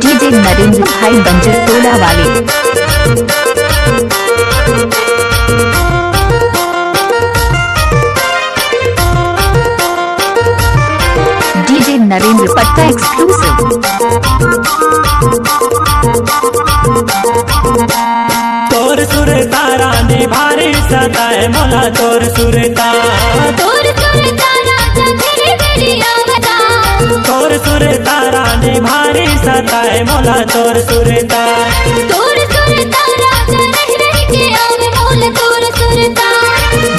DJ Narendra भाई बंजर टोला वाले। डीजे नरेंद्र पट्टा एक्सक्लूसिव। तोर सुर तारा ने भारी सताए मोला तोर सुर तारा तोर सुर तारा ने भारी सताए मोला तोर सुर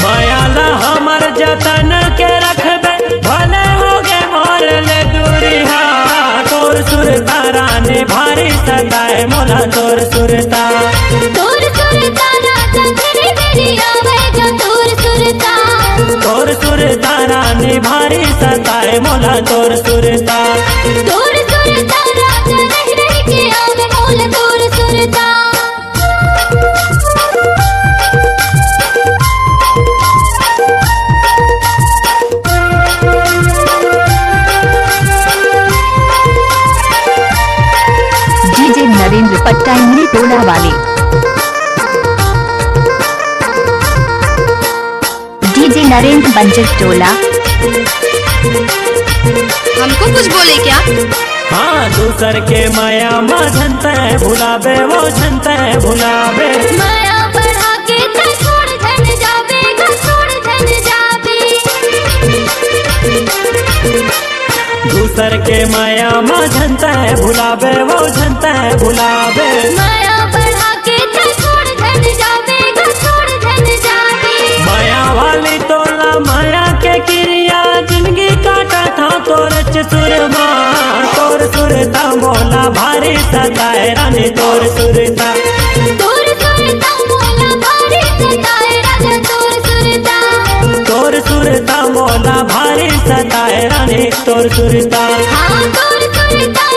मायाला हमर जतन के रखबे भले होगे मोर ले दूरिया तोर सुर तारा ने भारी सताए मोला तोर सुर तोर सुर तारा ने भारी सताए मोला तोर सुर डीजे नरेंद्र पट्टा इमली टोला वाले। डीजे नरेंद्र बंजर टोला। हमको कुछ बोले क्या? हाँ दूसर के माया माँ झनते भुलावे वो झनते भुलावे माया बढ़ा के छोड़ धन जावे दूसर के माया माँ झनते भुलावे वो झनते भुलावे माया बढ़ा के छोड़ धन जावे माया वाली तोला माया के क्रिया जिंदगी काटा था तोर सुरमा तोर सुरता मोला भारी सताए रानी तोर सुरता मोला भारी सताए राजा तोर सुरता मोला भारी सताए रानी तोर सुरता हाँ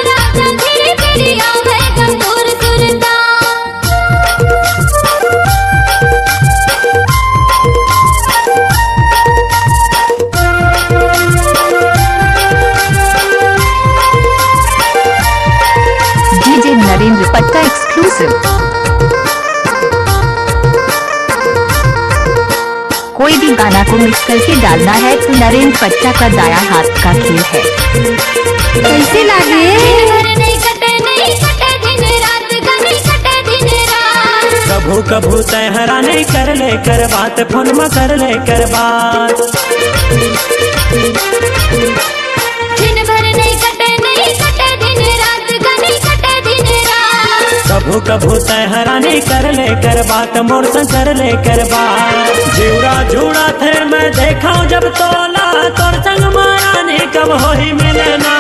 राजा धीरे धीरे आवेगा डीजे नरेंद्र पट्टा एक्सक्लूसिव। कोई भी गाना को मिक्स करके डालना है तो नरेंद्र पट्टा का दाया हाथ का खेल है। कैसे लागे? कभू कभू तहरा नहीं कर ले कर बात फोन में कर ले कर बात कभू कभू तहरा नहीं कर ले कर बात मोर संग कर ले कर बात जीवरा जुड़ा थे मैं देखा जब तोला तोर संग मारा नहीं कब हो ही मिलना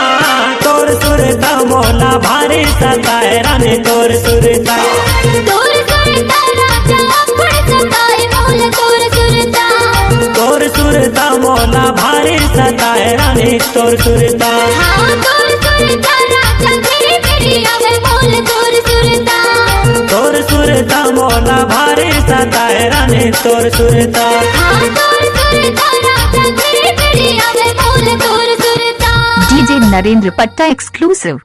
तोर सुरता मोला भारी सताए रानी तोर सुरता तोर सुरता मोला भारी सताए रानी तोर सुरता तोर सुरता मोला भारी सताए रानी तोर सुरता डीजे नरेंद्र पट्टा एक्सक्लूसिव।